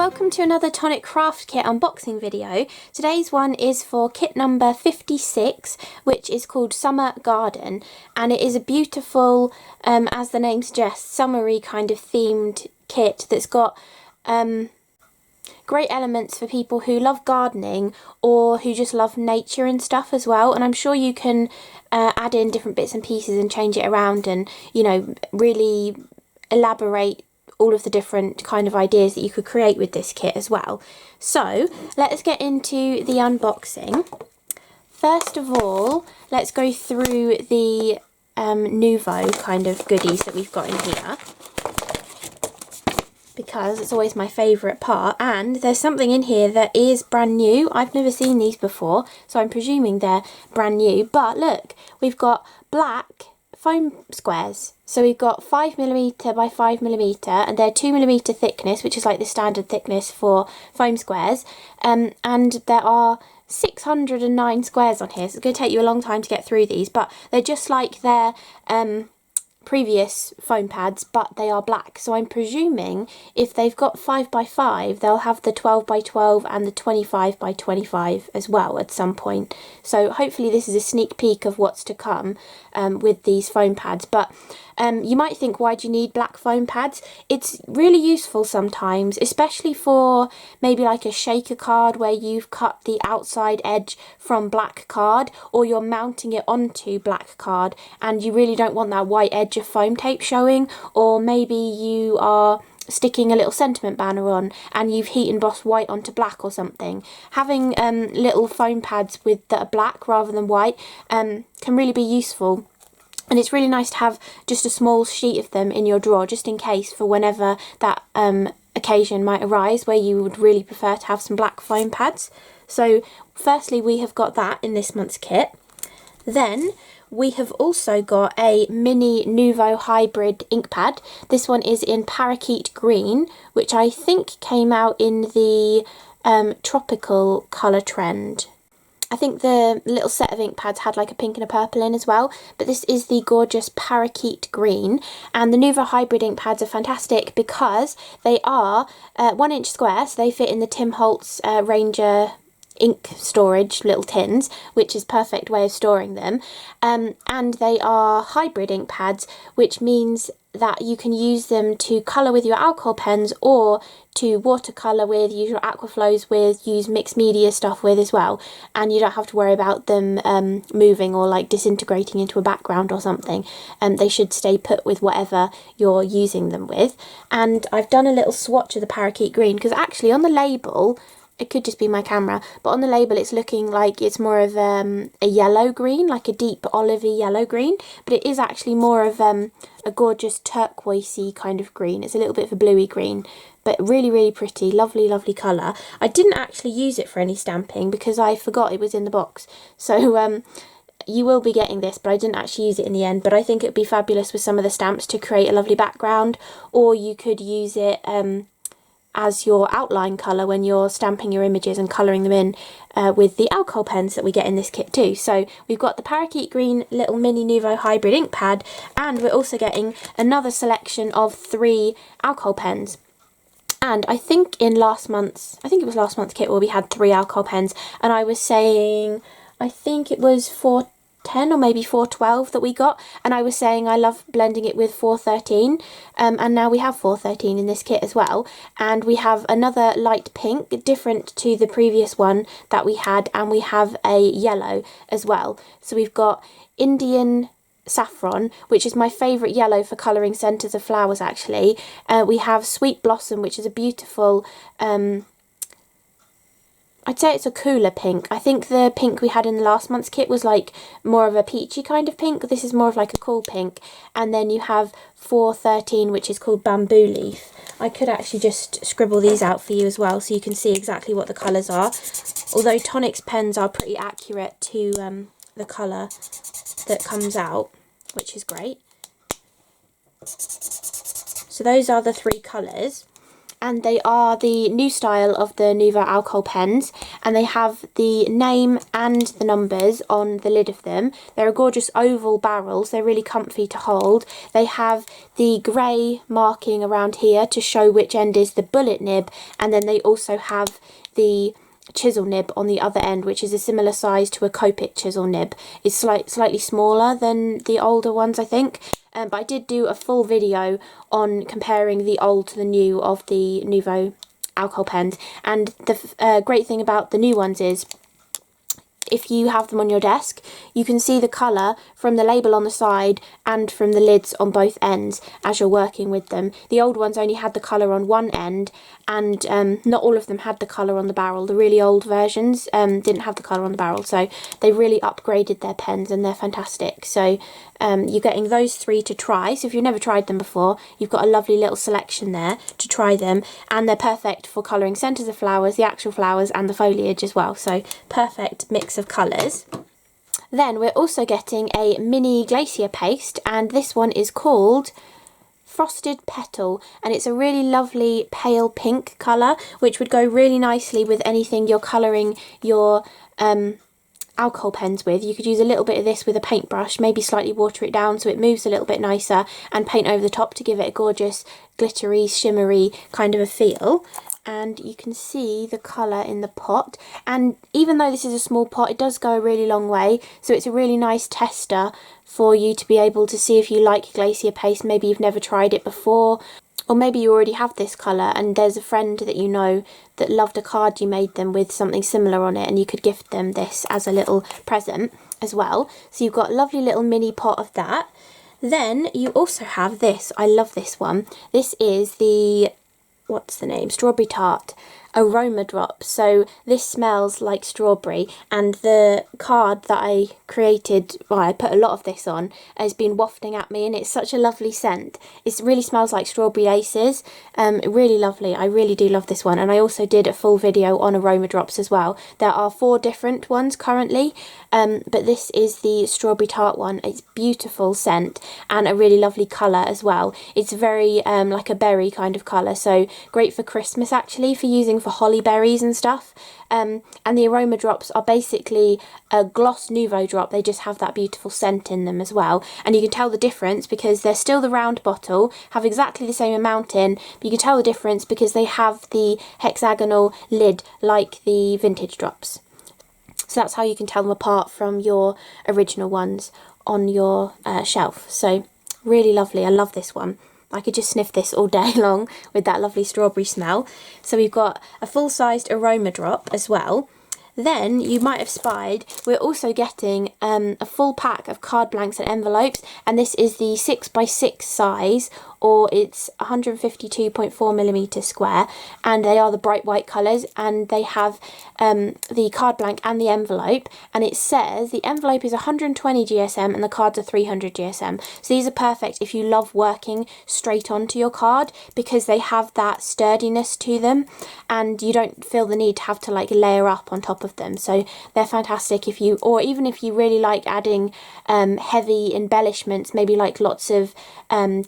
welcome to another Tonic Craft Kit unboxing video. Today's one is for kit number 56, which is called Summer Garden, and it is a beautiful, as the name suggests, summery kind of themed kit that's got great elements for people who love gardening or who just love nature and stuff as well. And I'm sure you can add in different bits and pieces and change it around and, you know, really elaborate all of the different kind of ideas that you could create with this kit as well. So let's get into the unboxing. First of all, let's go through the Nuvo kind of goodies that we've got in here, because it's always my favourite part. And there's something in here that is brand new. I've never seen these before, so I'm presuming they're brand new. But look, we've got black foam squares. So we've got 5mm by 5mm, and they're 2mm thickness, which is like the standard thickness for foam squares. And there are 609 squares on here, so it's going to take you a long time to get through these, but they're just like their previous foam pads, but they are black. So I'm presuming if they've got 5x5, they'll have the 12x12 and the 25x25 as well at some point. So hopefully this is a sneak peek of what's to come with these foam pads. But you might think, why do you need black foam pads? It's really useful sometimes, especially for maybe like a shaker card where you've cut the outside edge from black card, or you're mounting it onto black card and you really don't want that white edge of foam tape showing, or maybe you are sticking a little sentiment banner on and you've heat embossed white onto black or something. Having little foam pads with that are black rather than white can really be useful. And it's really nice to have just a small sheet of them in your drawer, just in case, for whenever that occasion might arise where you would really prefer to have some black foam pads. So firstly, we have got that in this month's kit. Then we have also got a mini Nuvo hybrid ink pad. This one is in Parakeet Green, which I think came out in the tropical colour trend. I think the little set of ink pads had like a pink and a purple in as well, but this is the gorgeous Parakeet Green. And the Nuvo hybrid ink pads are fantastic because they are 1 inch square, so they fit in the Tim Holtz Ranger ink storage little tins, which is perfect way of storing them. And they are hybrid ink pads, which means that you can use them to colour with your alcohol pens, or to watercolour with, use your aquaflows with, use mixed media stuff with as well, and you don't have to worry about them moving or like disintegrating into a background or something. They should stay put with whatever you're using them with. And I've done a little swatch of the Parakeet Green, because actually on the label, it could just be my camera, but on the label it's looking like it's more of a yellow green, like a deep olivey yellow green, but it is actually more of a gorgeous turquoisey kind of green. It's a little bit of a bluey green, but really, really pretty, lovely, lovely colour. I didn't actually use it for any stamping because I forgot it was in the box. So you will be getting this, but I didn't actually use it in the end. But I think it would be fabulous with some of the stamps to create a lovely background, or you could use it as your outline colour when you're stamping your images and colouring them in with the alcohol pens that we get in this kit too. So we've got the Parakeet Green little mini Nuvo hybrid ink pad, and we're also getting another selection of 3 alcohol pens. And I think in last month's kit where we had 3 alcohol pens, and I was saying, I think it was 410 or maybe 412 that we got, and I was saying I love blending it with 413, and now we have 413 in this kit as well. And we have another light pink, different to the previous one that we had, and we have a yellow as well. So we've got Indian Saffron, which is my favourite yellow for colouring centres of flowers actually. We have Sweet Blossom, which is a beautiful, I'd say it's a cooler pink. I think the pink we had in the last month's kit was like more of a peachy kind of pink. This is more of like a cool pink. And then you have 413, which is called Bamboo Leaf. I could actually just scribble these out for you as well, so you can see exactly what the colours are. Although Tonic's pens are pretty accurate to the colour that comes out, which is great. So those are the 3 colours. and they are the new style of the Nuvo alcohol pens, and they have the name and the numbers on the lid of them. They're a gorgeous oval barrels, they're really comfy to hold. They have the grey marking around here to show which end is the bullet nib, and then they also have the chisel nib on the other end, which is a similar size to a Copic chisel nib. It's slightly smaller than the older ones, I think. But I did do a full video on comparing the old to the new of the Nuvo alcohol pens, and the great thing about the new ones is if you have them on your desk, you can see the colour from the label on the side and from the lids on both ends as you're working with them. The old ones only had the colour on one end, and not all of them had the colour on the barrel. The really old versions didn't have the colour on the barrel, so they really upgraded their pens and they're fantastic. So you're getting those 3 to try. So if you've never tried them before, you've got a lovely little selection there to try them, and they're perfect for colouring centres of flowers, the actual flowers and the foliage as well. So perfect mix of colours. Then we're also getting a mini glacier paste, and this one is called Frosted Petal, and it's a really lovely pale pink colour, which would go really nicely with anything you're colouring your alcohol pens with. You could use a little bit of this with a paintbrush, maybe slightly water it down so it moves a little bit nicer, and paint over the top to give it a gorgeous glittery, shimmery kind of a feel. And you can see the colour in the pot, and even though this is a small pot, it does go a really long way, so it's a really nice tester for you to be able to see if you like glacier paste. Maybe you've never tried it before, or maybe you already have this colour and there's a friend that you know that loved a card you made them with something similar on it, and you could gift them this as a little present as well. So you've got a lovely little mini pot of that. Then you also have this, I love this one. This is the, what's the name, Strawberry Tart Aroma Drop. So this smells like strawberry, and the card that I created, well, I put a lot of this on, has been wafting at me, and it's such a lovely scent. It really smells like strawberry laces. Really lovely. I really do love this one, and I also did a full video on aroma drops as well. There are 4 different ones currently, but this is the Strawberry Tart one. It's beautiful scent and a really lovely colour as well. It's very like a berry kind of colour, so great for Christmas actually, for using for holly berries and stuff. And the aroma drops are basically a gloss Nuvo drop. They just have that beautiful scent in them as well, and you can tell the difference because they're still the round bottle, have exactly the same amount in, but you can tell the difference because they have the hexagonal lid like the vintage drops. So that's how you can tell them apart from your original ones on your shelf. So really lovely. I love this one. I could just sniff this all day long with that lovely strawberry smell. So we've got a full-sized aroma drop as well. Then you might have spied, we're also getting a full pack of card blanks and envelopes, and this is the 6x6 size, or it's 152.4mm square, and they are the bright white colours, and they have the card blank and the envelope, and it says the envelope is 120 GSM and the cards are 300 GSM. So these are perfect if you love working straight onto your card, because they have that sturdiness to them and you don't feel the need to have to like layer up on top of them. So they're fantastic if you, or even if you really like adding heavy embellishments, maybe like lots of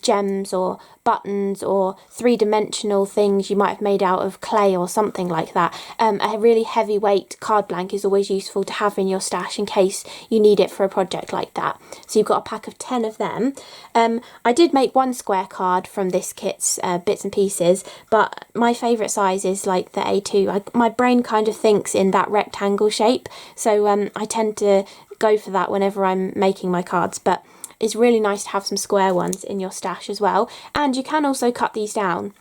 gems or buttons or 3-dimensional things you might have made out of clay or something like that. A really heavyweight card blank is always useful to have in your stash in case you need it for a project like that. So you've got a pack of 10 of them. I did make one square card from this kit's bits and pieces, but my favourite size is like the A2. My brain kind of thinks in that rectangle shape, so I tend to go for that whenever I'm making my cards, but it's really nice to have some square ones in your stash as well. And you can also cut these down.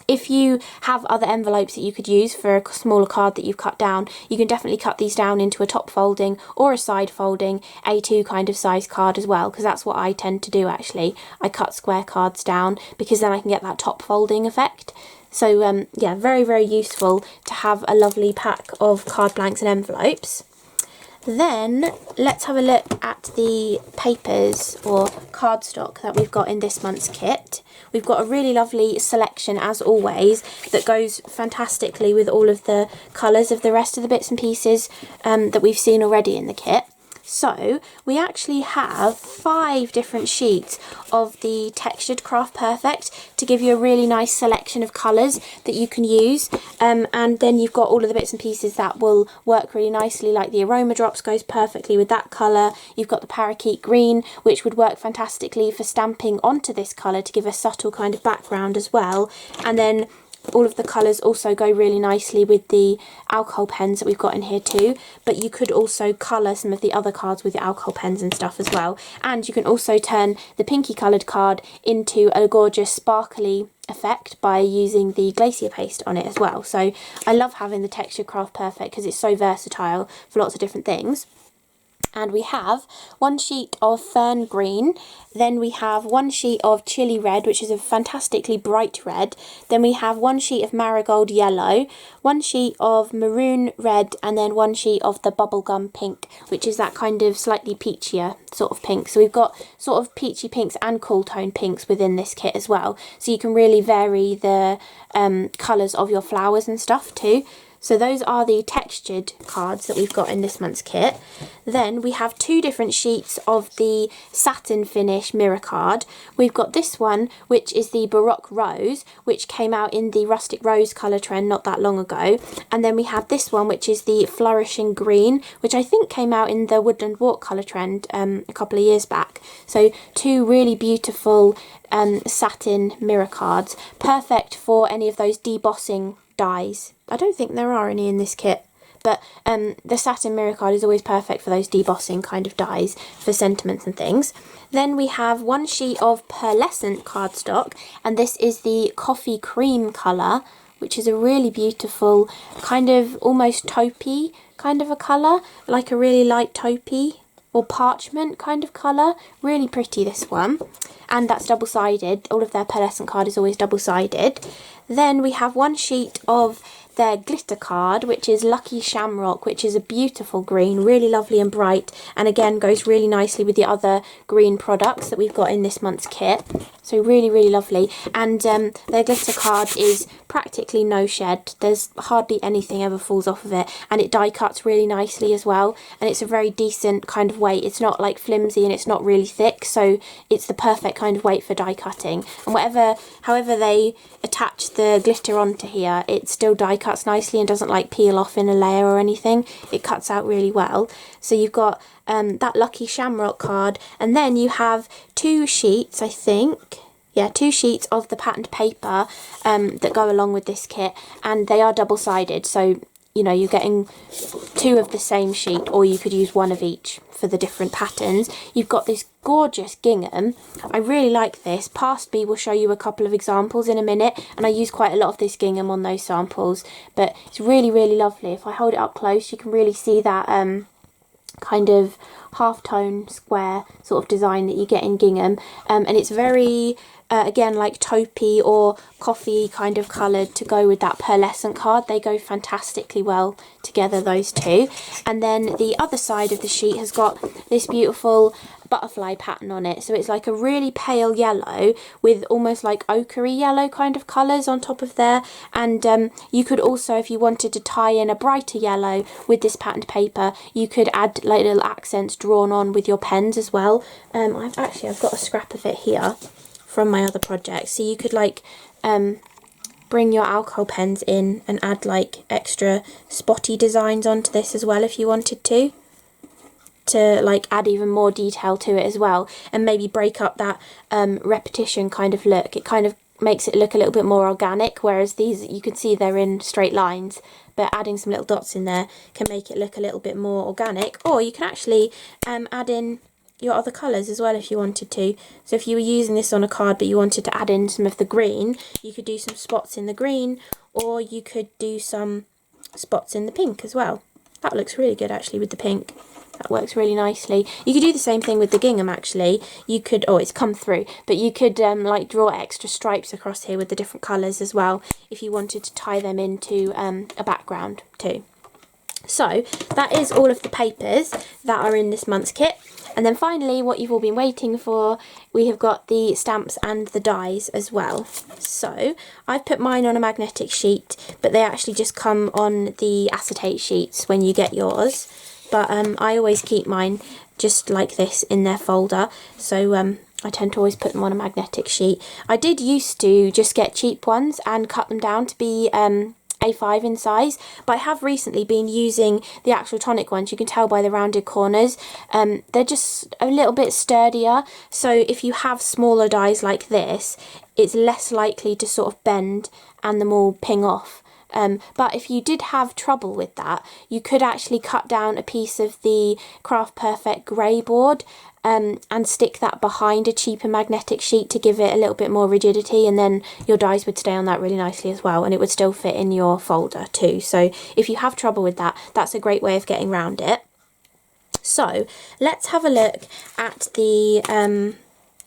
If you have other envelopes that you could use for a smaller card that you've cut down, you can definitely cut these down into a top folding or a side folding A2 kind of size card as well, because that's what I tend to do actually. I cut square cards down because then I can get that top folding effect. So yeah, very, very useful to have a lovely pack of card blanks and envelopes. Then let's have a look at the papers or cardstock that we've got in this month's kit. We've got a really lovely selection as always that goes fantastically with all of the colours of the rest of the bits and pieces that we've seen already in the kit. So we actually have 5 different sheets of the textured Craft Perfect to give you a really nice selection of colours that you can use, and then you've got all of the bits and pieces that will work really nicely, like the Aroma Drops goes perfectly with that colour. You've got the Parakeet Green, which would work fantastically for stamping onto this colour to give a subtle kind of background as well, and then all of the colours also go really nicely with the alcohol pens that we've got in here too, but you could also colour some of the other cards with your alcohol pens and stuff as well. And you can also turn the pinky coloured card into a gorgeous sparkly effect by using the glacier paste on it as well. So I love having the Textured Craft Perfect because it's so versatile for lots of different things. And we have 1 sheet of Fern Green, then we have 1 sheet of Chilli Red, which is a fantastically bright red, then we have 1 sheet of Marigold Yellow, 1 sheet of Maroon Red, and then 1 sheet of the Bubblegum Pink, which is that kind of slightly peachier sort of pink. So we've got sort of peachy pinks and cool tone pinks within this kit as well, so you can really vary the colours of your flowers and stuff too. So those are the textured cards that we've got in this month's kit. Then we have 2 different sheets of the satin finish mirror card. We've got this one, which is the Baroque Rose, which came out in the rustic rose colour trend not that long ago. And then we have this one, which is the Flourishing Green, which I think came out in the Woodland Walk colour trend a couple of years back. So 2 really beautiful satin mirror cards, perfect for any of those debossing dies. I don't think there are any in this kit, but the satin mirror card is always perfect for those debossing kind of dies for sentiments and things. Then we have 1 sheet of Pearlescent cardstock, and this is the coffee cream colour, which is a really beautiful kind of almost taupey kind of a colour, like a really light taupey or parchment kind of colour. Really pretty, this one. And that's double-sided. All of their Pearlescent card is always double-sided. Then we have 1 sheet of their glitter card, which is Lucky Shamrock, which is a beautiful green, really lovely and bright, and again goes really nicely with the other green products that we've got in this month's kit. So really, really lovely. And their glitter card is practically no shed. There's hardly anything ever falls off of it, and it die cuts really nicely as well, and it's a very decent kind of weight. It's not like flimsy and it's not really thick, so it's the perfect kind of weight for die cutting. And however they attach the glitter onto here, it still die cuts nicely and doesn't like peel off in a layer or anything. It cuts out really well. So you've got that Lucky Shamrock card, and then you have 2 sheets, I think. Yeah, 2 sheets of the patterned paper that go along with this kit, and they are double-sided, so you know, you're getting 2 of the same sheet, or you could use 1 of each for the different patterns. You've got this gorgeous gingham. I really like this. Past B will show you a couple of examples in a minute, and I use quite a lot of this gingham on those samples, but it's really, really lovely. If I hold it up close, you can really see that kind of half-tone square sort of design that you get in gingham, and it's very again like taupey or coffee kind of coloured to go with that Pearlescent card. They go fantastically well together, those 2. And then the other side of the sheet has got this beautiful butterfly pattern on it, so it's like a really pale yellow with almost like ochre yellow kind of colours on top of there. And you could also, if you wanted to tie in a brighter yellow with this patterned paper, you could add like little accents drawn on with your pens as well. I've got a scrap of it here from my other project, so you could like bring your alcohol pens in and add like extra spotty designs onto this as well if you wanted to like add even more detail to it as well, and maybe break up that repetition kind of look. It kind of makes it look a little bit more organic, whereas these, you can see they're in straight lines, but adding some little dots in there can make it look a little bit more organic. Or you can actually add in your other colours as well if you wanted to. So if you were using this on a card but you wanted to add in some of the green, you could do some spots in the green, or you could do some spots in the pink as well. That looks really good actually with the pink. That works really nicely. You could do the same thing with the gingham actually. You could, oh, it's come through, but you could like draw extra stripes across here with the different colours as well if you wanted to tie them into a background too. So that is all of the papers that are in this month's kit. And then finally, what you've all been waiting for, we have got the stamps and the dies as well. So I've put mine on a magnetic sheet, but they actually just come on the acetate sheets when you get yours. but I always keep mine just like this in their folder, so I tend to always put them on a magnetic sheet. I did used to just get cheap ones and cut them down to be A5 in size, but I have recently been using the actual Tonic ones. You can tell by the rounded corners. They're just a little bit sturdier, so if you have smaller dies like this, it's less likely to sort of bend and them all ping off. But if you did have trouble with that, you could actually cut down a piece of the Craft Perfect grey board and stick that behind a cheaper magnetic sheet to give it a little bit more rigidity, and then your dies would stay on that really nicely as well, and it would still fit in your folder too. So if you have trouble with that, that's a great way of getting around it. So let's have a look at the,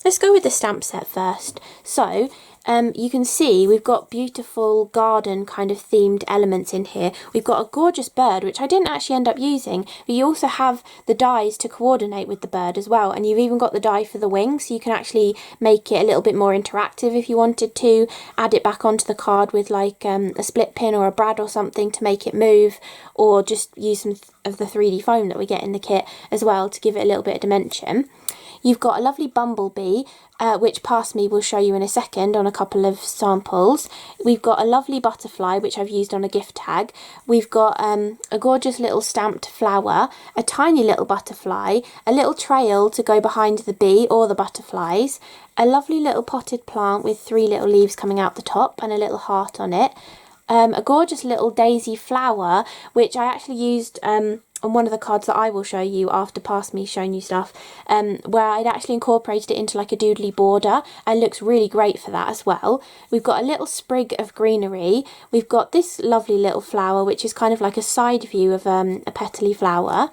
let's go with the stamp set first. So you can see we've got beautiful garden kind of themed elements in here. We've got a gorgeous bird, which I didn't actually end up using, but you also have the dies to coordinate with the bird as well, and you've even got the die for the wing, so you can actually make it a little bit more interactive if you wanted to, add it back onto the card with like a split pin or a brad or something to make it move, or just use some of the 3D foam that we get in the kit as well to give it a little bit of dimension. You've got a lovely bumblebee, which past me will show you in a second on a couple of samples. We've got a lovely butterfly, which I've used on a gift tag. We've got a gorgeous little stamped flower, a tiny little butterfly, a little trail to go behind the bee or the butterflies, a lovely little potted plant with 3 little leaves coming out the top and a little heart on it, a gorgeous little daisy flower, which I actually used on one of the cards that I will show you after past me showing you stuff, where I'd actually incorporated it into like a doodly border, and looks really great for that as well. We've got a little sprig of greenery. We've got this lovely little flower, which is kind of like a side view of a petally flower.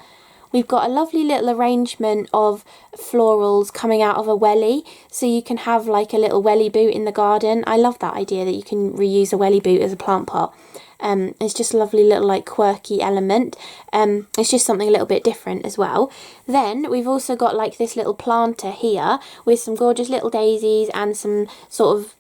We've got a lovely little arrangement of florals coming out of a welly, so you can have like a little welly boot in the garden. I love that idea that you can reuse a welly boot as a plant pot. It's just a lovely little like quirky element. It's just something a little bit different as well. Then we've also got like this little planter here with some gorgeous little daisies and some sort of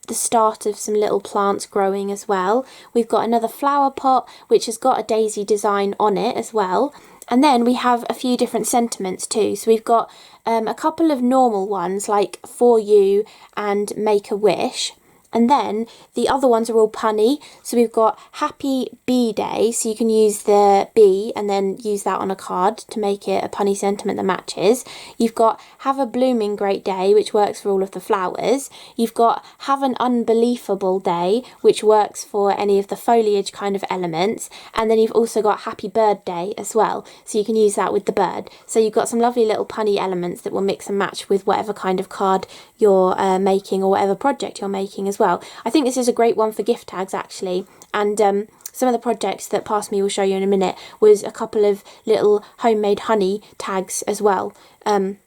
the start of some little plants growing as well. We've got another flower pot which has got a daisy design on it as well. And then we have a few different sentiments too. So we've got a couple of normal ones like For You and Make a Wish. And then the other ones are all punny. So we've got Happy Bee Day, so you can use the bee and then use that on a card to make it a punny sentiment that matches. You've got Have a Blooming Great Day, which works for all of the flowers. You've got Have an Unbelievable Day, which works for any of the foliage kind of elements. And then you've also got Happy Bird Day as well, so you can use that with the bird. So you've got some lovely little punny elements that will mix and match with whatever kind of card you're making or whatever project you're making as well. I think this is a great one for gift tags actually, and some of the projects that past me will show you in a minute was a couple of little homemade honey tags as well, and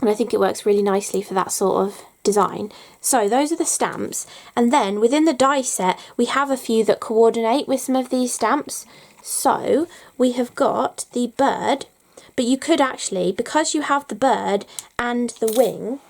I think it works really nicely for that sort of design. So those are the stamps, and then within the die set we have a few that coordinate with some of these stamps. So we have got the bird, but you could actually, because you have the bird and the wing,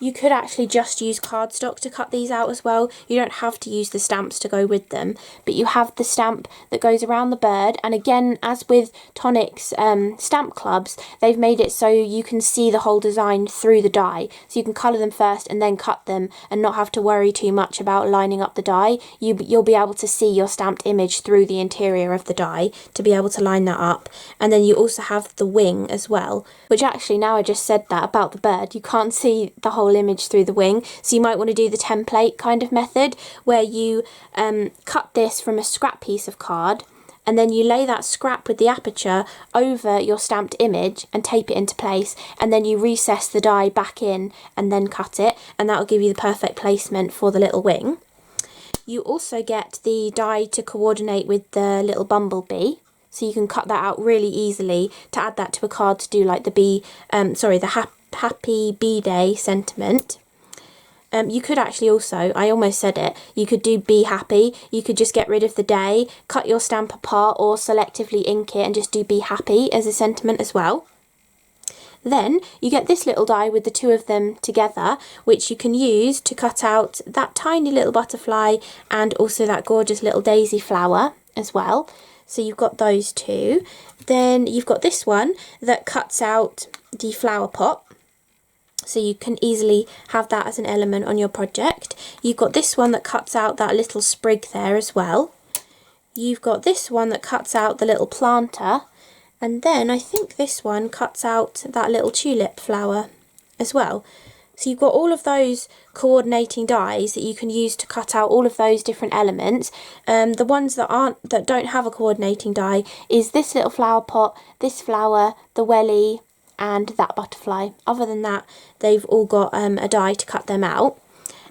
you could actually just use cardstock to cut these out as well. You don't have to use the stamps to go with them, but you have the stamp that goes around the bird. And again, as with Tonic's stamp clubs, they've made it so you can see the whole design through the die. So you can colour them first and then cut them and not have to worry too much about lining up the die. You'll be able to see your stamped image through the interior of the die to be able to line that up. And then you also have the wing as well, which actually, now I just said that about the bird, you can't see the whole image through the wing, so you might want to do the template kind of method where you cut this from a scrap piece of card, and then you lay that scrap with the aperture over your stamped image and tape it into place, and then you recess the die back in and then cut it, and that will give you the perfect placement for the little wing. You also get the die to coordinate with the little bumblebee, so you can cut that out really easily to add that to a card to do like the bee, the Happy Bee Day sentiment. You could actually also, I almost said it, you could do Be Happy. You could just get rid of the day, cut your stamp apart, or selectively ink it and just do Be Happy as a sentiment as well. Then you get this little die with the two of them together, which you can use to cut out that tiny little butterfly and also that gorgeous little daisy flower as well. So you've got those two. Then you've got this one that cuts out the flower pot. So you can easily have that as an element on your project. You've got this one that cuts out that little sprig there as well. You've got this one that cuts out the little planter. And then I think this one cuts out that little tulip flower as well. So you've got all of those coordinating dies that you can use to cut out all of those different elements. The ones that don't have a coordinating die is this little flower pot, this flower, the welly, and that butterfly. Other than that, they've all got a die to cut them out.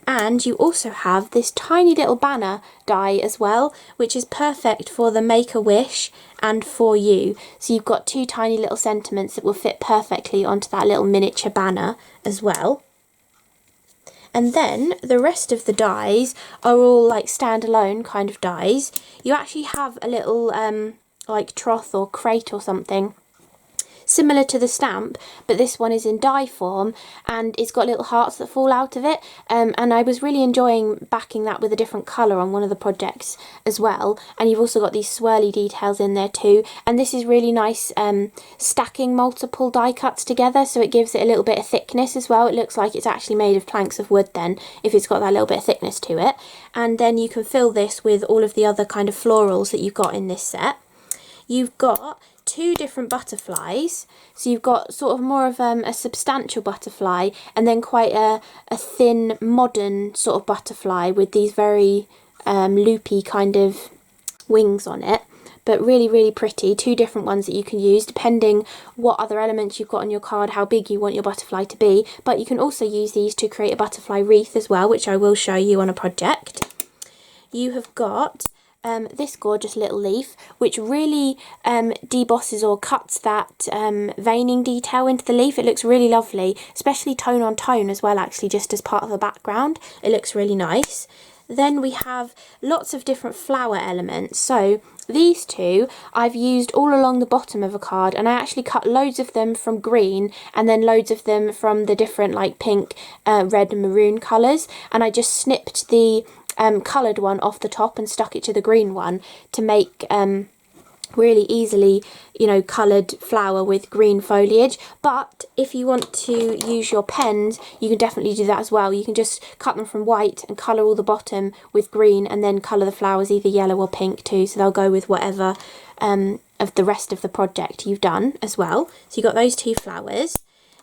And you also have this tiny little banner die as well, which is perfect for the Make-A-Wish and for you. So you've got two tiny little sentiments that will fit perfectly onto that little miniature banner as well. And then the rest of the dies are all like standalone kind of dies. You actually have a little like trough or crate or something similar to the stamp, but this one is in die form and it's got little hearts that fall out of it, and I was really enjoying backing that with a different colour on one of the projects as well. And you've also got these swirly details in there too, and this is really nice stacking multiple die cuts together, so it gives it a little bit of thickness as well. It looks like it's actually made of planks of wood then, if it's got that little bit of thickness to it. And then you can fill this with all of the other kind of florals that you've got in this set. You've got two different butterflies, so you've got sort of more of a substantial butterfly and then quite a thin modern sort of butterfly with these very loopy kind of wings on it, but really pretty. Two different ones that you can use depending what other elements you've got on your card, how big you want your butterfly to be. But you can also use these to create a butterfly wreath as well, which I will show you on a project. You have got this gorgeous little leaf, which really debosses or cuts that veining detail into the leaf. It looks really lovely, especially tone on tone as well, actually, just as part of the background. It looks really nice. Then we have lots of different flower elements. So these two I've used all along the bottom of a card, and I actually cut loads of them from green and then loads of them from the different like pink, red and maroon colours, and I just snipped the coloured one off the top and stuck it to the green one to make really easily, you know, coloured flower with green foliage. But if you want to use your pens, you can definitely do that as well. You can just cut them from white and colour all the bottom with green and then colour the flowers either yellow or pink too, so they'll go with whatever of the rest of the project you've done as well. So you've got those two flowers.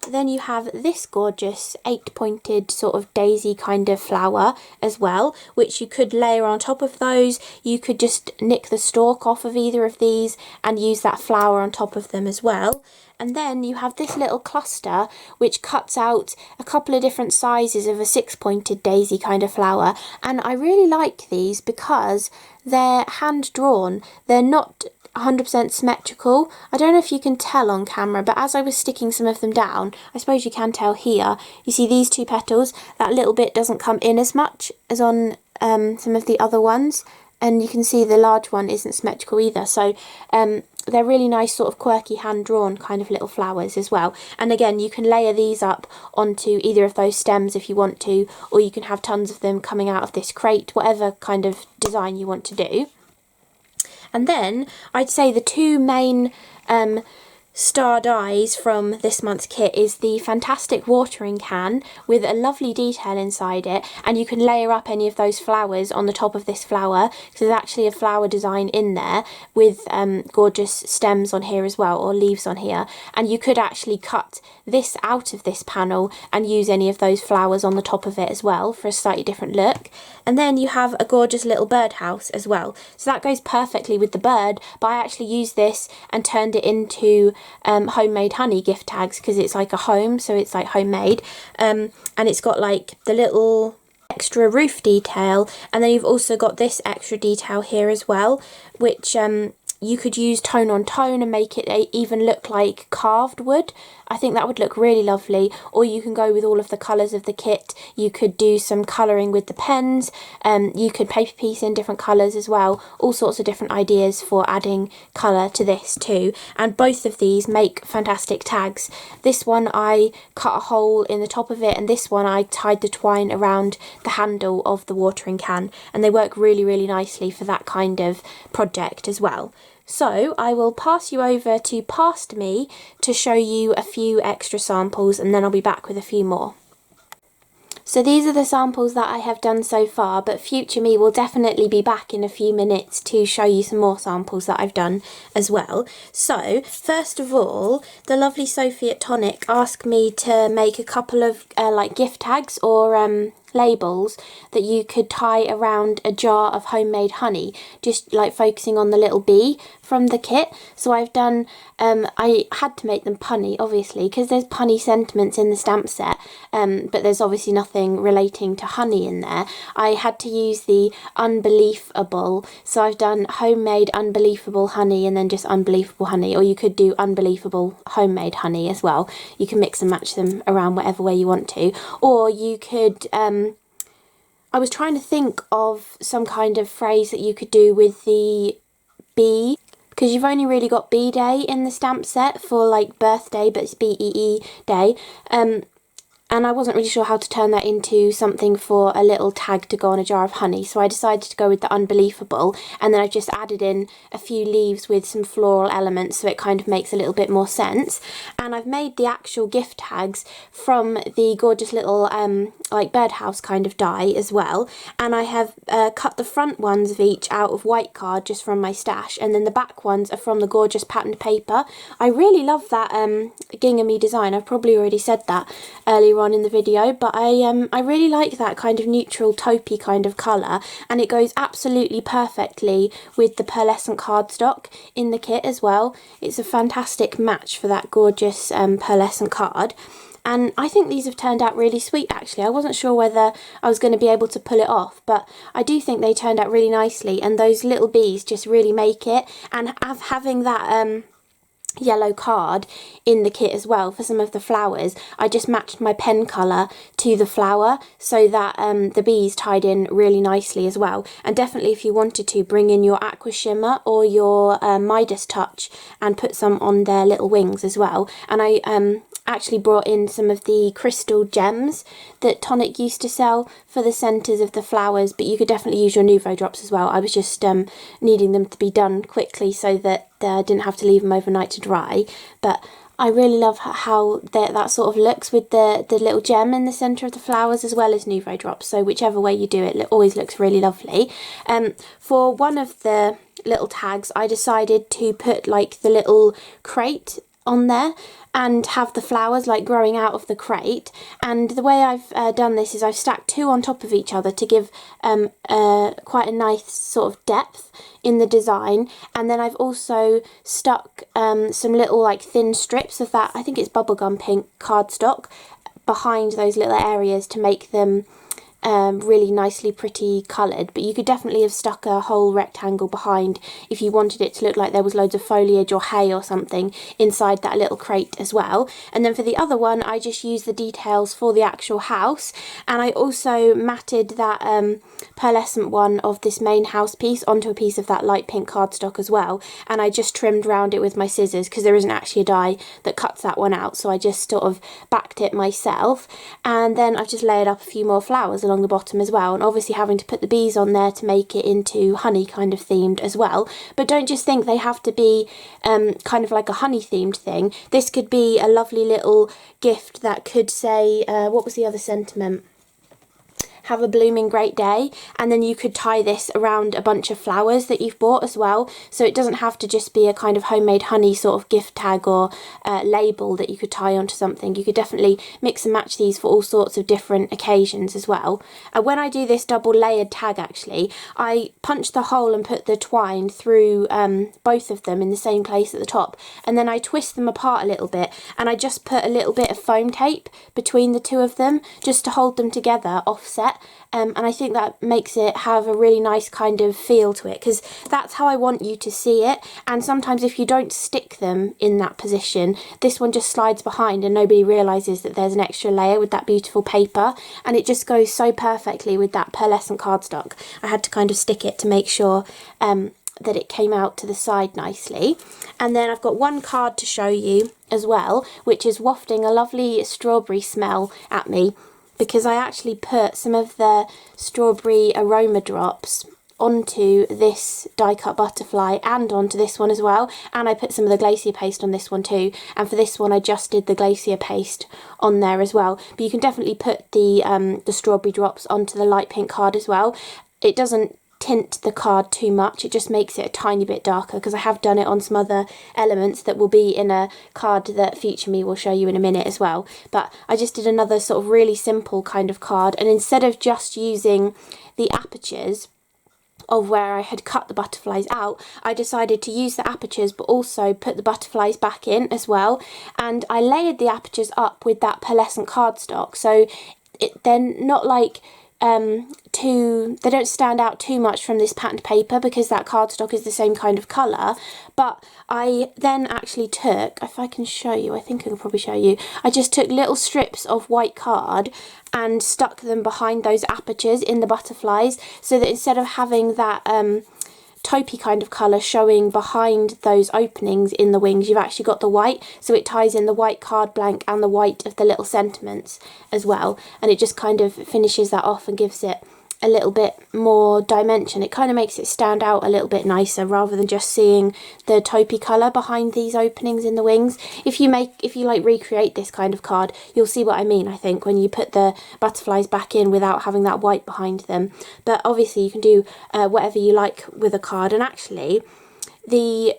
Then you have this gorgeous 8-pointed sort of daisy kind of flower as well, which you could layer on top of those. You could just nick the stalk off of either of these and use that flower on top of them as well. And then you have this little cluster which cuts out a couple of different sizes of a 6-pointed daisy kind of flower. And I really like these because they're hand drawn. They're not 100% symmetrical. I don't know if you can tell on camera, but as I was sticking some of them down, I suppose you can tell here, you see these two petals, that little bit doesn't come in as much as on some of the other ones, and you can see the large one isn't symmetrical either. So they're really nice sort of quirky hand drawn kind of little flowers as well. And again, you can layer these up onto either of those stems if you want to, or you can have tons of them coming out of this crate, whatever kind of design you want to do. And then I'd say the two main star dies from this month's kit is the fantastic watering can with a lovely detail inside it, and you can layer up any of those flowers on the top of this flower, because there's actually a flower design in there with gorgeous stems on here as well, or leaves on here, and you could actually cut this out of this panel and use any of those flowers on the top of it as well for a slightly different look. And then you have a gorgeous little birdhouse as well, so that goes perfectly with the bird, but I actually used this and turned it into homemade honey gift tags, because it's like a home, so it's like homemade, and it's got like the little extra roof detail, and then you've also got this extra detail here as well, which you could use tone on tone and make it even look like carved wood. I think that would look really lovely. Or you can go with all of the colours of the kit. You could do some colouring with the pens. You could paper piece in different colours as well. All sorts of different ideas for adding colour to this too. And both of these make fantastic tags. This one I cut a hole in the top of it, and this one I tied the twine around the handle of the watering can. And they work really nicely for that kind of project as well. So I will pass you over to Past Me to show you a few extra samples, and then I'll be back with a few more. So these are the samples that I have done so far, but future me will definitely be back in a few minutes to show you some more samples that I've done as well. So first of all, the lovely Sophie at Tonic asked me to make a couple of like gift tags or labels that you could tie around a jar of homemade honey, just like focusing on the little bee from the kit. So I've done, I had to make them punny obviously because there's punny sentiments in the stamp set, but there's obviously nothing relating to honey in there. I had to use the unbe-leaf-able, so I've done homemade unbe-leaf-able honey and then just unbe-leaf-able honey, or you could do unbe-leaf-able homemade honey as well. You can mix and match them around whatever way you want to, or you could I was trying to think of some kind of phrase that you could do with the bee, because you've only really got bee day in the stamp set for like birthday, but it's BEE day. And I wasn't really sure how to turn that into something for a little tag to go on a jar of honey, so I decided to go with the unbe-leaf-able, and then I've just added in a few leaves with some floral elements so it kind of makes a little bit more sense. And I've made the actual gift tags from the gorgeous little like birdhouse kind of die as well, and I have cut the front ones of each out of white card just from my stash, and then the back ones are from the gorgeous patterned paper. I really love that ginghamy design. I've probably already said that earlier on in the video, but I really like that kind of neutral taupey kind of colour, and it goes absolutely perfectly with the pearlescent cardstock in the kit as well. It's a fantastic match for that gorgeous pearlescent card. And I think these have turned out really sweet actually. I wasn't sure whether I was going to be able to pull it off, but I do think they turned out really nicely, and those little bees just really make it. And having that yellow card in the kit as well for some of the flowers, I just matched my pen colour to the flower so that the bees tied in really nicely as well. And definitely if you wanted to, bring in your aqua shimmer or your Midas touch and put some on their little wings as well. And I actually brought in some of the crystal gems that Tonic used to sell for the centres of the flowers, but you could definitely use your Nuvo drops as well. I was just needing them to be done quickly so that I didn't have to leave them overnight to dry. But I really love how that sort of looks with the little gem in the centre of the flowers as well as Nuvo drops. So whichever way you do it, it always looks really lovely. For one of the little tags, I decided to put like the little crate on there and have the flowers like growing out of the crate. And the way I've done this is I've stacked two on top of each other to give quite a nice sort of depth in the design. And then I've also stuck some little like thin strips of that, I think it's bubblegum pink cardstock, behind those little areas to make them really nicely pretty coloured. But you could definitely have stuck a whole rectangle behind if you wanted it to look like there was loads of foliage or hay or something inside that little crate as well. And then for the other one, I just used the details for the actual house, and I also matted that pearlescent one of this main house piece onto a piece of that light pink cardstock as well, and I just trimmed around it with my scissors because there isn't actually a die that cuts that one out, so I just sort of backed it myself. And then I've just layered up a few more flowers along the bottom as well, and obviously having to put the bees on there to make it into honey kind of themed as well. But don't just think they have to be kind of like a honey themed thing. This could be a lovely little gift that could say, what was the other sentiment? Have a blooming great day, and then you could tie this around a bunch of flowers that you've bought as well, so it doesn't have to just be a kind of homemade honey sort of gift tag or label that you could tie onto something. You could definitely mix and match these for all sorts of different occasions as well. And when I do this double layered tag, actually I punch the hole and put the twine through both of them in the same place at the top, and then I twist them apart a little bit, and I just put a little bit of foam tape between the two of them just to hold them together offset. And I think that makes it have a really nice kind of feel to it, because that's how I want you to see it. And sometimes if you don't stick them in that position, this one just slides behind and nobody realises that there's an extra layer with that beautiful paper, and it just goes so perfectly with that pearlescent cardstock. I had to kind of stick it to make sure that it came out to the side nicely. And then I've got one card to show you as well, which is wafting a lovely strawberry smell at me, because I actually put some of the strawberry aroma drops onto this die cut butterfly and onto this one as well, and I put some of the glacier paste on this one too, and for this one I just did the glacier paste on there as well. But you can definitely put the strawberry drops onto the light pink card as well. It doesn't tint the card too much, it just makes it a tiny bit darker, because I have done it on some other elements that will be in a card that Future Me will show you in a minute as well. But I just did another sort of really simple kind of card, and instead of just using the apertures of where I had cut the butterflies out, I decided to use the apertures but also put the butterflies back in as well, and I layered the apertures up with that pearlescent cardstock, so they're not like they don't stand out too much from this patterned paper because that cardstock is the same kind of colour. But I then actually took, if I can show you, I think I can probably show you, I just took little strips of white card and stuck them behind those apertures in the butterflies, so that instead of having that taupey kind of colour showing behind those openings in the wings, you've actually got the white, so it ties in the white card blank and the white of the little sentiments as well, and it just kind of finishes that off and gives it a little bit more dimension. It kind of makes it stand out a little bit nicer rather than just seeing the taupey colour behind these openings in the wings. If you like recreate this kind of card, you'll see what I mean, I think, when you put the butterflies back in without having that white behind them. But obviously you can do whatever you like with a card, and actually the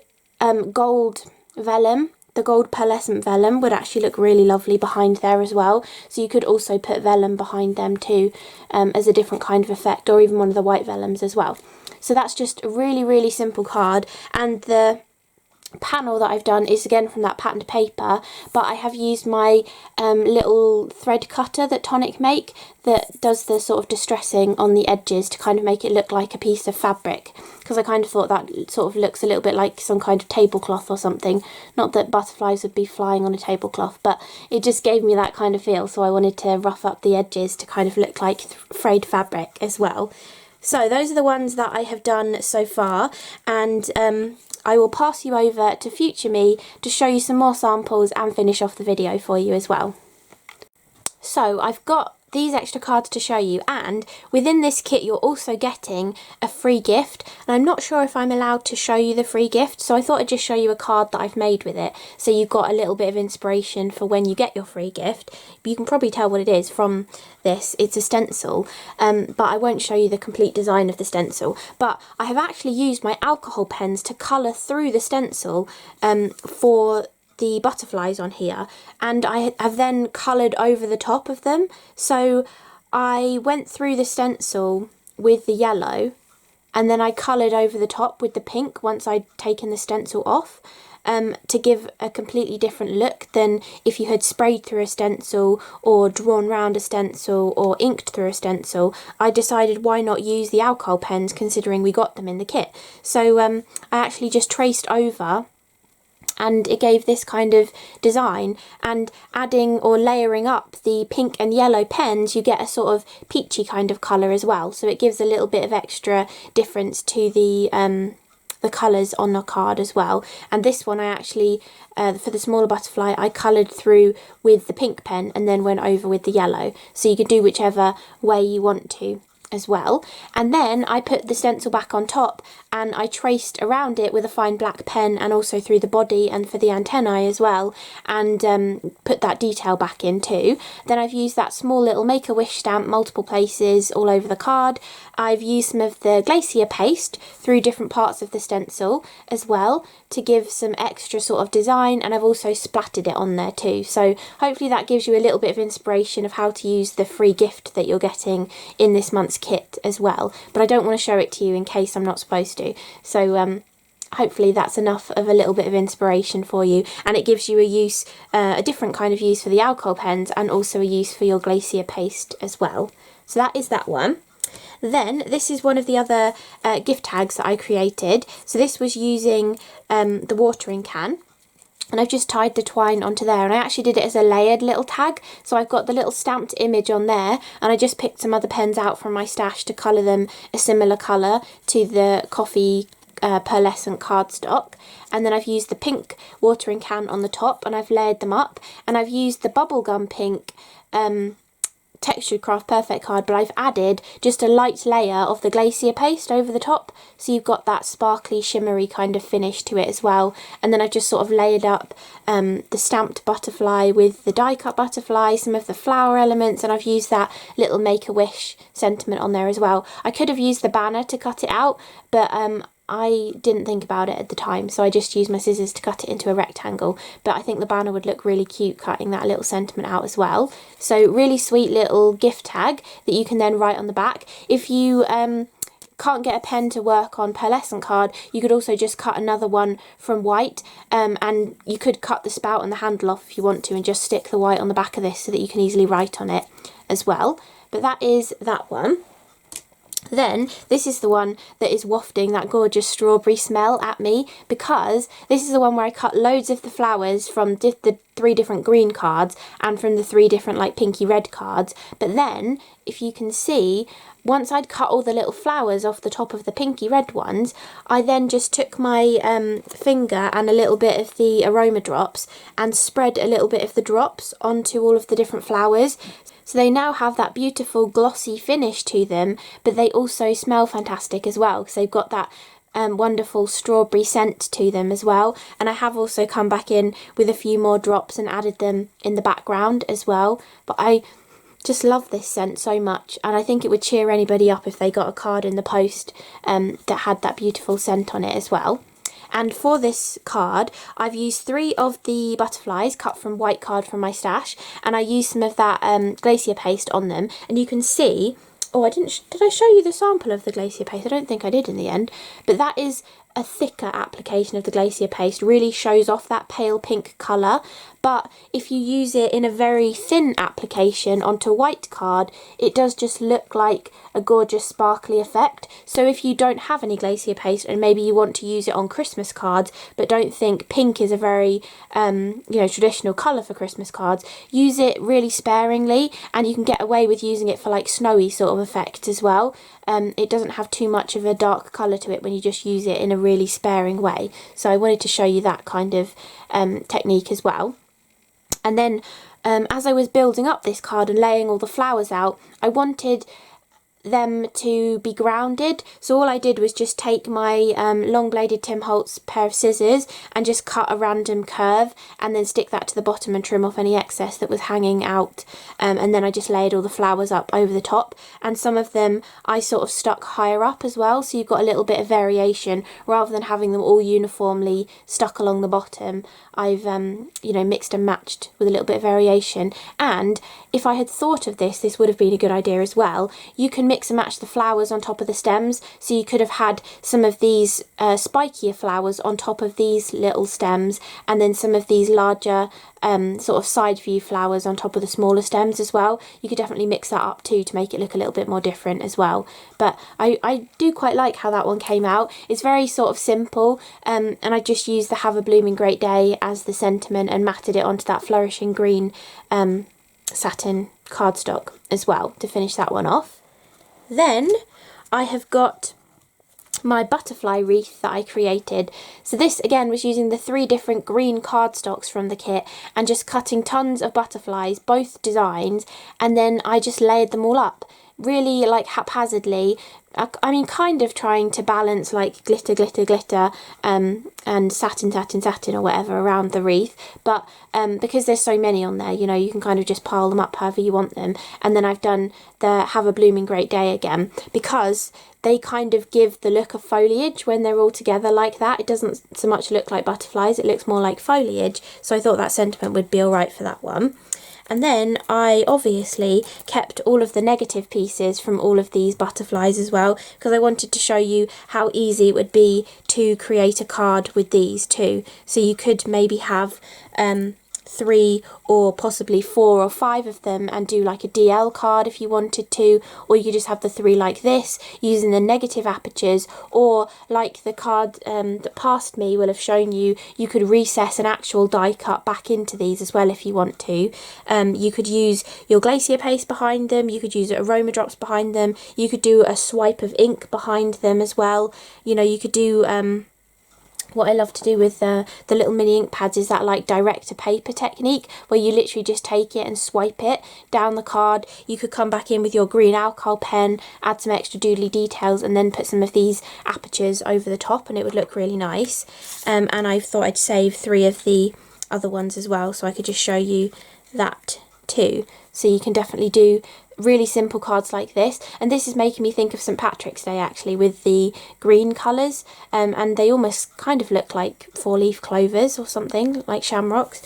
gold vellum, the gold pearlescent vellum would actually look really lovely behind there as well, so you could also put vellum behind them too, as a different kind of effect, or even one of the white vellums as well. So that's just a really simple card, and the panel that I've done is again from that patterned paper, but I have used my little thread cutter that Tonic make that does the sort of distressing on the edges to kind of make it look like a piece of fabric, because I kind of thought that sort of looks a little bit like some kind of tablecloth or something. Not that butterflies would be flying on a tablecloth, but it just gave me that kind of feel, so I wanted to rough up the edges to kind of look like frayed fabric as well. So those are the ones that I have done so far, and I will pass you over to Future Me to show you some more samples and finish off the video for you as well. So I've got these extra cards to show you, and within this kit you're also getting a free gift, and I'm not sure if I'm allowed to show you the free gift, so I thought I'd just show you a card that I've made with it, so you've got a little bit of inspiration for when you get your free gift. But you can probably tell what it is from this. It's a stencil, but I won't show you the complete design of the stencil. But I have actually used my alcohol pens to colour through the stencil for the butterflies on here, and I have then coloured over the top of them. So I went through the stencil with the yellow, and then I coloured over the top with the pink once I'd taken the stencil off, to give a completely different look than if you had sprayed through a stencil or drawn round a stencil or inked through a stencil. I decided why not use the alcohol pens, considering we got them in the kit. So I actually just traced over, and it gave this kind of design, and adding or layering up the pink and yellow pens, you get a sort of peachy kind of colour as well, so it gives a little bit of extra difference to the colours on the card as well. And this one I actually, for the smaller butterfly, I coloured through with the pink pen and then went over with the yellow, so you could do whichever way you want to as well. And then I put the stencil back on top, and I traced around it with a fine black pen, and also through the body and for the antennae as well, and put that detail back in too. Then I've used that small little Make-A-Wish stamp multiple places all over the card. I've used some of the glacier paste through different parts of the stencil as well to give some extra sort of design, and I've also splattered it on there too. So hopefully that gives you a little bit of inspiration of how to use the free gift that you're getting in this month's kit as well. But I don't want to show it to you in case I'm not supposed to. So hopefully that's enough of a little bit of inspiration for you, and it gives you a different kind of use for the alcohol pens, and also a use for your glacier paste as well. So that is that one. Then this is one of the other gift tags that I created. So this was using the watering can, and I've just tied the twine onto there, and I actually did it as a layered little tag. So I've got the little stamped image on there, and I just picked some other pens out from my stash to colour them a similar colour to the coffee pearlescent cardstock. And then I've used the pink watering can on the top, and I've layered them up, and I've used the bubblegum pink textured Craft Perfect card, but I've added just a light layer of the glacier paste over the top, so you've got that sparkly shimmery kind of finish to it as well. And then I've just sort of layered up the stamped butterfly with the die cut butterfly, some of the flower elements, and I've used that little Make-A-Wish sentiment on there as well. I could have used the banner to cut it out, but I didn't think about it at the time, so I just used my scissors to cut it into a rectangle. But I think the banner would look really cute cutting that little sentiment out as well. So really sweet little gift tag that you can then write on the back. If you can't get a pen to work on Pearlescent card, you could also just cut another one from white, and you could cut the spout and the handle off if you want to, and just stick the white on the back of this so that you can easily write on it as well. But that is that one. Then this is the one that is wafting that gorgeous strawberry smell at me, because this is the one where I cut loads of the flowers from the 3 different green cards and from the 3 different like pinky red cards. But then if you can see, once I'd cut all the little flowers off the top of the pinky red ones, I then just took my finger and a little bit of the aroma drops and spread a little bit of the drops onto all of the different flowers. So they now have that beautiful glossy finish to them, but they also smell fantastic as well, because they've got that wonderful strawberry scent to them as well. And I have also come back in with a few more drops and added them in the background as well. But I just love this scent so much, and I think it would cheer anybody up if they got a card in the post that had that beautiful scent on it as well. And for this card, I've used 3 of the butterflies cut from white card from my stash, and I used some of that glacier paste on them. And you can see, oh, did I show you the sample of the glacier paste? I don't think I did in the end, but that is a thicker application of the glacier paste, really shows off that pale pink colour. But if you use it in a very thin application onto a white card, it does just look like a gorgeous sparkly effect. So if you don't have any glacier paste and maybe you want to use it on Christmas cards but don't think pink is a very traditional colour for Christmas cards, use it really sparingly, and you can get away with using it for like snowy sort of effect as well. It doesn't have too much of a dark colour to it when you just use it in a really sparing way. So I wanted to show you that kind of technique as well. And then as I was building up this card and laying all the flowers out, I wanted them to be grounded, so all I did was just take my long bladed Tim Holtz pair of scissors and just cut a random curve and then stick that to the bottom and trim off any excess that was hanging out, and then I just laid all the flowers up over the top, and some of them I sort of stuck higher up as well, so you've got a little bit of variation rather than having them all uniformly stuck along the bottom. I've mixed and matched with a little bit of variation. And if I had thought of this, this would have been a good idea as well. You can mix and match the flowers on top of the stems, so you could have had some of these spikier flowers on top of these little stems, and then some of these larger sort of side view flowers on top of the smaller stems as well. You could definitely mix that up too to make it look a little bit more different as well. But I do quite like how that one came out. It's very sort of simple, and I just used the Have a Blooming Great Day as the sentiment and matted it onto that Flourishing green satin cardstock as well to finish that one off. Then I have got my butterfly wreath that I created. So this again was using the 3 different green cardstocks from the kit and just cutting tons of butterflies, both designs, and then I just layered them all up really like haphazardly. I mean, kind of trying to balance like glitter, glitter, glitter, and satin, satin, satin or whatever around the wreath. But because there's so many on there, you can kind of just pile them up however you want them. And then I've done the Have a Blooming Great Day again, because they kind of give the look of foliage when they're all together like that. It doesn't so much look like butterflies, it looks more like foliage. So I thought that sentiment would be all right for that one. And then I obviously kept all of the negative pieces from all of these butterflies as well, because I wanted to show you how easy it would be to create a card with these too. So you could maybe have 3 or possibly 4 or 5 of them and do like a DL card if you wanted to, or you could just have the 3 like this using the negative apertures, or like the card that passed me will have shown you, you could recess an actual die cut back into these as well if you want to. You could use your glacier paste behind them, you could use aroma drops behind them, you could do a swipe of ink behind them as well. You could do what I love to do with the little mini ink pads is that like direct to paper technique, where you literally just take it and swipe it down the card. You could come back in with your green alcohol pen, add some extra doodly details, and then put some of these apertures over the top, and it would look really nice. And I thought I'd save 3 of the other ones as well, so I could just show you that too. So you can definitely do really simple cards like this, and this is making me think of St. Patrick's Day actually, with the green colours, and they almost kind of look like 4-leaf clovers or something, like shamrocks.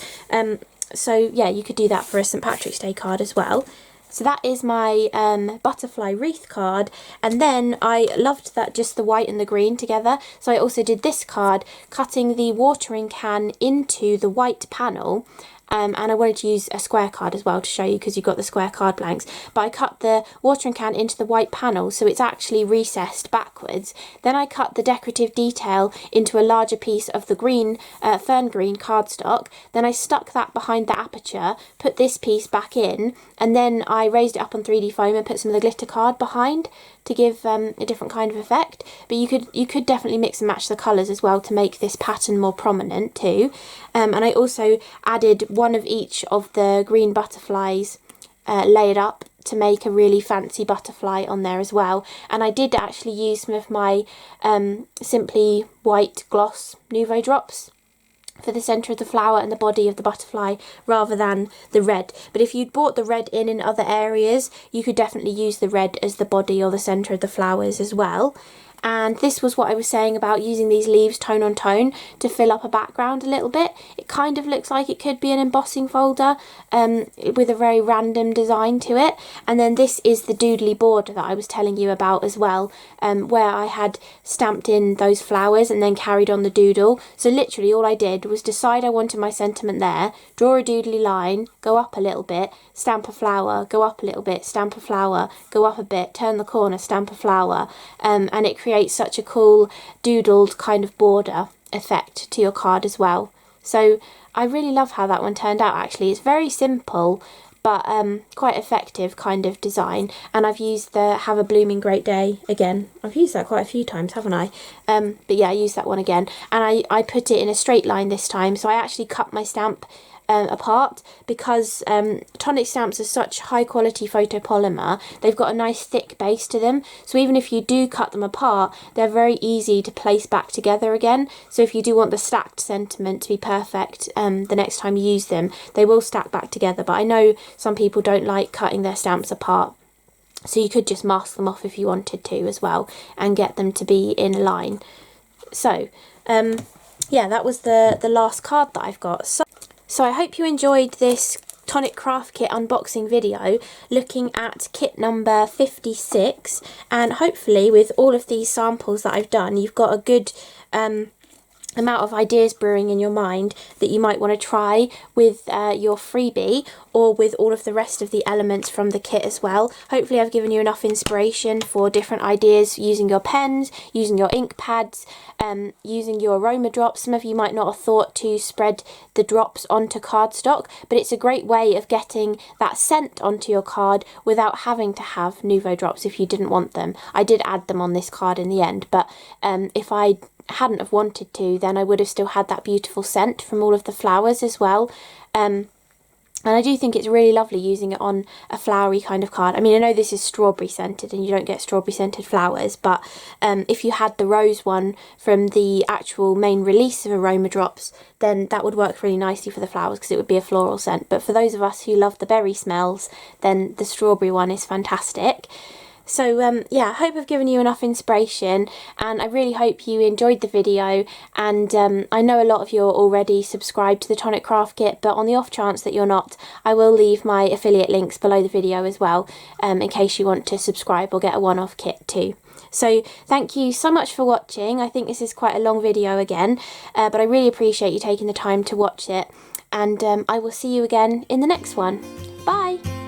So yeah, you could do that for a St. Patrick's Day card as well. So that is my butterfly wreath card, and then I loved that just the white and the green together, so I also did this card cutting the watering can into the white panel. And I wanted to use a square card as well to show you, because you've got the square card blanks. But I cut the watering can into the white panel, so it's actually recessed backwards. Then I cut the decorative detail into a larger piece of the green, fern green cardstock. Then I stuck that behind the aperture, put this piece back in, and then I raised it up on 3D foam and put some of the glitter card behind to give a different kind of effect. But you could definitely mix and match the colours as well to make this pattern more prominent too. And I also added one of each of the green butterflies layered up to make a really fancy butterfly on there as well. And I did actually use some of my Simply White Gloss Nuvo drops for the centre of the flower and the body of the butterfly, rather than the red. But if you'd bought the red in other areas, you could definitely use the red as the body or the centre of the flowers as well. And this was what I was saying about using these leaves tone on tone to fill up a background a little bit. It kind of looks like it could be an embossing folder with a very random design to it. And then this is the doodly border that I was telling you about as well, where I had stamped in those flowers and then carried on the doodle. So literally all I did was decide I wanted my sentiment there, draw a doodly line, go up a little bit, stamp a flower, go up a little bit, stamp a flower, go up a bit, turn the corner, stamp a flower, and it creates such a cool doodled kind of border effect to your card as well. So I really love how that one turned out actually. It's very simple but quite effective kind of design, and I've used the Have a Blooming Great Day again. I've used that quite a few times, haven't I? But yeah, I used that one again, and I put it in a straight line this time, so I actually cut my stamp apart, because Tonic stamps are such high quality photopolymer. They've got a nice thick base to them, so even if you do cut them apart, they're very easy to place back together again. So if you do want the stacked sentiment to be perfect the next time you use them, they will stack back together. But I know some people don't like cutting their stamps apart, so you could just mask them off if you wanted to as well and get them to be in a line. So yeah, that was the last card that I've got. So I hope you enjoyed this Tonic Craft Kit unboxing video looking at kit number 56, and hopefully with all of these samples that I've done, you've got a good amount of ideas brewing in your mind that you might want to try with your freebie, or with all of the rest of the elements from the kit as well. Hopefully I've given you enough inspiration for different ideas using your pens, using your ink pads, using your aroma drops. Some of you might not have thought to spread the drops onto cardstock, but it's a great way of getting that scent onto your card without having to have Nuvo drops if you didn't want them. I did add them on this card in the end, but if I hadn't have wanted to, then I would have still had that beautiful scent from all of the flowers as well. And I do think it's really lovely using it on a flowery kind of card. I mean, I know this is strawberry scented and you don't get strawberry scented flowers, but if you had the rose one from the actual main release of Aroma Drops, then that would work really nicely for the flowers because it would be a floral scent. But for those of us who love the berry smells, then the strawberry one is fantastic. So yeah, I hope I've given you enough inspiration, and I really hope you enjoyed the video. And I know a lot of you are already subscribed to the Tonic Craft Kit, but on the off chance that you're not, I will leave my affiliate links below the video as well, in case you want to subscribe or get a one-off kit too. So thank you so much for watching. I think this is quite a long video again, but I really appreciate you taking the time to watch it, and I will see you again in the next one. Bye!